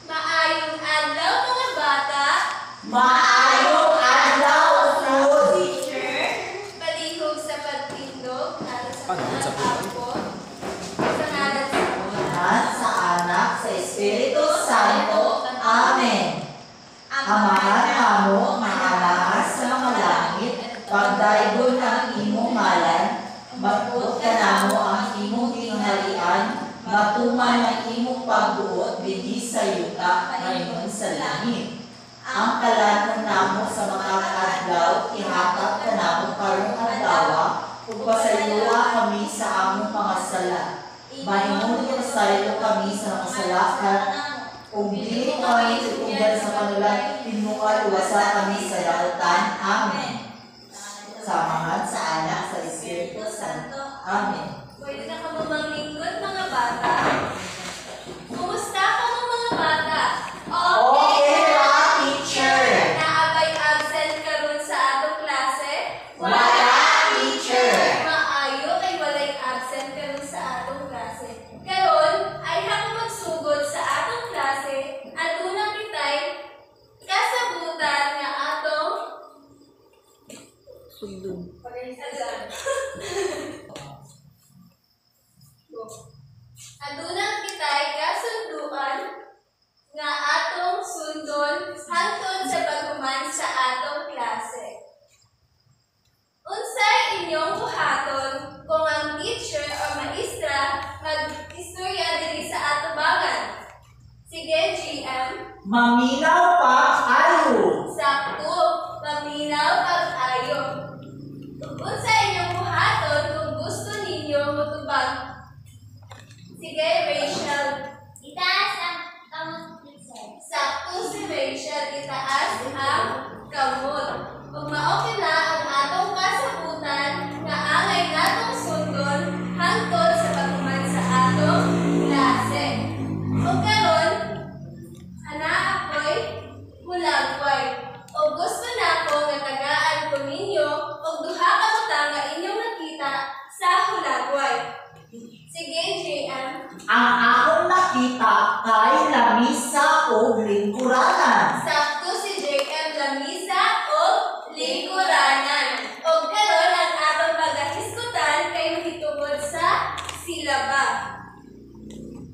Maayong adlaw mga bata. Maayong adlaw po, teacher. Palihog sa pagtindog para sa mga apo. Sa ngalan sa Ama, sa Anak, sa Espiritu Santo. Amen. Amahan kamo maalaas sa mga langit, pagdaygon ang imong ngalan, magbuot ka namo ang imong tinghalian, matuman ang imong pagbuot dinhi sa yuta ngayon sa langit. Ang kalanon namo sa makakadlaw, ihatag ka namo karong adlaw, ug pasayloa kami sa among mga sala. Mahimong pasaylo kami sa mga salakan, ug dili kami tutugan sa kanulan, pinual wasa kami sa daotan. Amen. Samahan sa Anak, sa Espiritu Santo. Amen. pwede na ka maglingkod mga bata. Kumusta ka mga bata? Okay ra, teacher. Naabay absent karon sa atong klase? Wala, teacher. Maayo kay walay absent karon sa atong klase. Karon ay ako magsugod sa atong klase at unang kitay kasabutan nga atong Sundong. pag-isagan. Adunang kitay kasunduan nga atong sundon hangtod sa paghuman sa atong klase. Unsay inyong buhaton kung ang teacher o maestra mag-istorya diri sa atubangan? Sige, GM. Maminaw pa kayo. Sakto, paminaw pag-ayo. Unsay inyong buhaton kung gusto ninyo mutubag? Sige, Rachel. Itaas ang kamot, teacher. Sakto si Rachel. Itaas ang kamot. Kung maoke na ang atong kasabutan, nga angay natong sundon hangtod sa paghuman sa atong klase. O karon, ana ako'y hulagway. O gusto na ko nga tagaan ko ninyo o duha ka mata nga inyong nakita sa hulagway. Sige, JM. Ang akong nakita kay lamisa o lingkuranan. Sakto si JM lamisa o lingkuranan. O karon ang atong pagkahisgutan kay mahitungod sa silaba.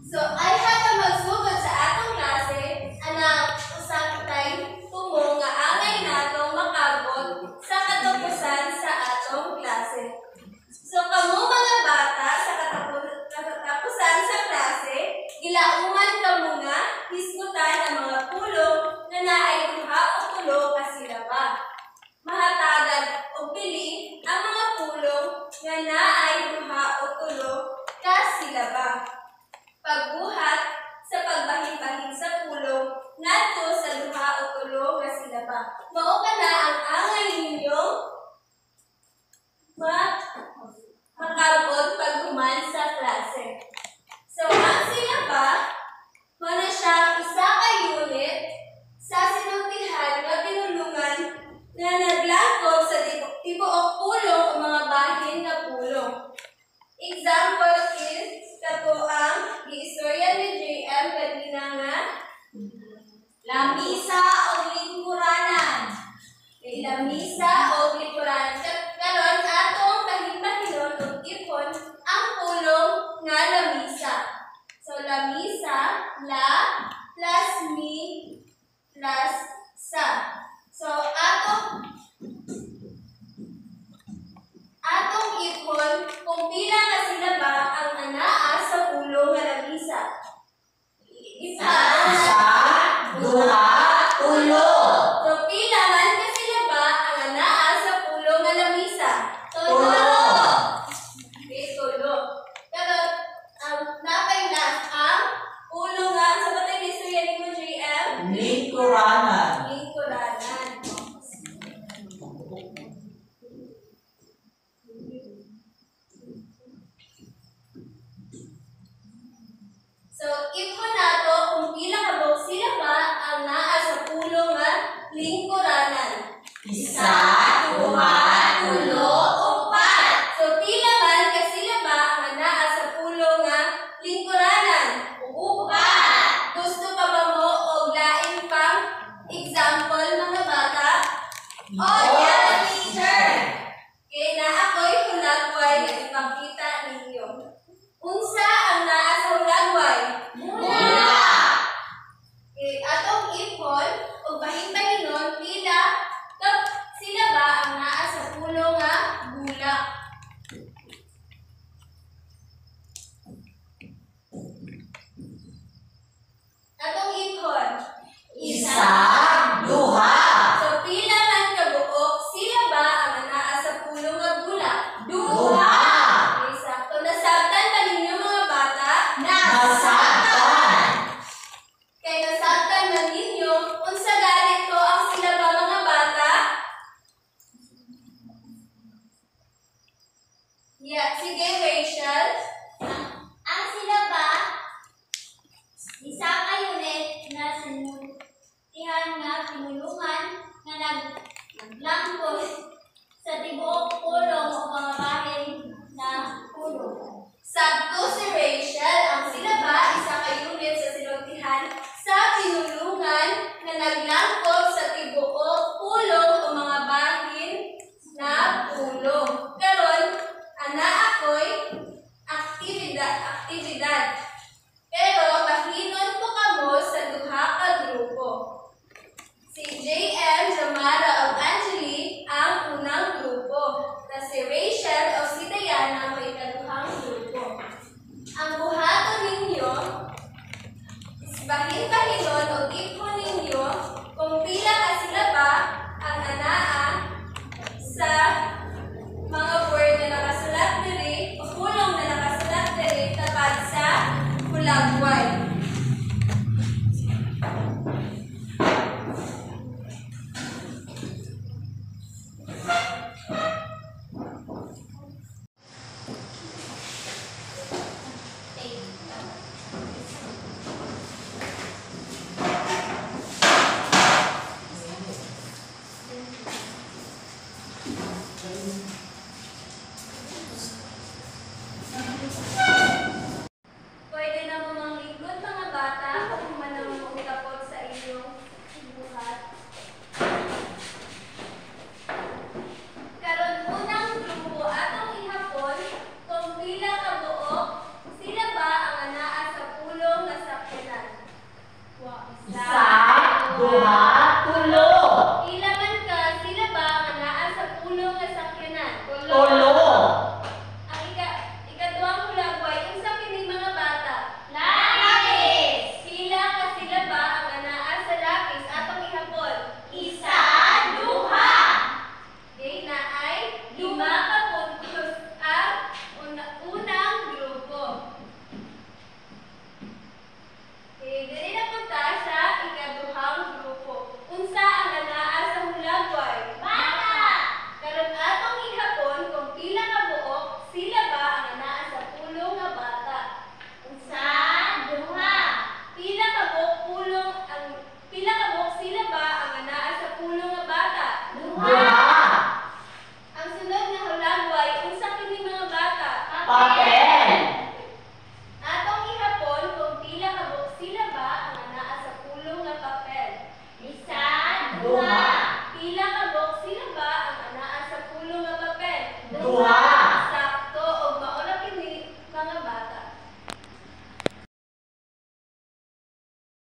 So, ay hata magsugod sa atong klase, anak, usang tay tumo nga angay natong makabot sa katapusan sa atong klase. So, kamo mga bata sa katapusan sa klase, gilaungan kamo nga hisgutan ang mga pulong na naay duha o tulo ka silaba. Mahatagan o pili ang mga pulong nga naay duha o tulo ka silaba. Pagbuhat sa pagbahin-bahin sa pulong ngadto sa duha o tulo nga silaba. Mao ka na ang angay ninyong makabot paghuman sa klase. So, ang silaba, mana siyang isa ka unit sa sinultihan nga pinulungan na naglangkob sa tibuok pulong o mga bahin nga pulong. Example is, kato ang giistorya ni JM kanina nga lamisa o lingkuranan. Lamisa o lingkuranan. Karon atong pahimahinon o ipon ang pulong nga lamisa. So, lamisa, la, plus mi, plus sa. So, atong ipon kung pila ka silaba ang anaa sa pulong nga lamisa. Isa, duha, tulo. So, pila man ka silaba ang anaa sa pulong nga lamisa? Tulo. Okay, tulo. Pero, napay na ang pulong nga sa batang istorya ni mo, JM? Lingkuranan. Lingkuranan. So, ipon nato kung pila ka bok silaba ang naa sa pulong nga lingkuranan. Isa, duha, tulo, upat. So, pila man ka silaba ang naa sa pulong nga lingkuranan. Upat. Oh, yeah, teacher! Kaya na ako'y hulagway na ipakita ninyo. Unsa ang naa sa hulagway? Bula! Atong ipon, o bahin-bahinon, pila, sila ba ang naa sa pulo nga bula? Atong ipon. Isa, duha. So, pila man kabuok, sila ba ang naa sa pulo nga bula? Duha. Okay, sakto. Nasabtan ba ninyo mga bata? Nasabtan. Kaya nasabtan man ninyo, unsa galit ko ang sila ba mga bata? Yeah, sige Rachel. Ang sila ba, isa ka unit na sinutihan nga pinulungan nga naglangkos sa tibuok pulong o mga bahin na pulong. Sakto si Rachel, ang sila ba isa ka unit sa sinutihan sa pinulungan na naglangkop sa tibuok pulong o mga bahin na pulong. Karon, ana ako'y aktibidad. Pero bahinon ko kamo sa duha ka grupo. Si JM, Jamara o Angeli ang unang grupo, na si Rachel o si Diana ang ikaduhang grupo. Ang buhaton ninyo is bahin-bahinon o ipon ninyo kung pila ka sila ba ang anaa sa mga word na nakasulat diri o pulong na nakasulat diri tapad sa hulagway.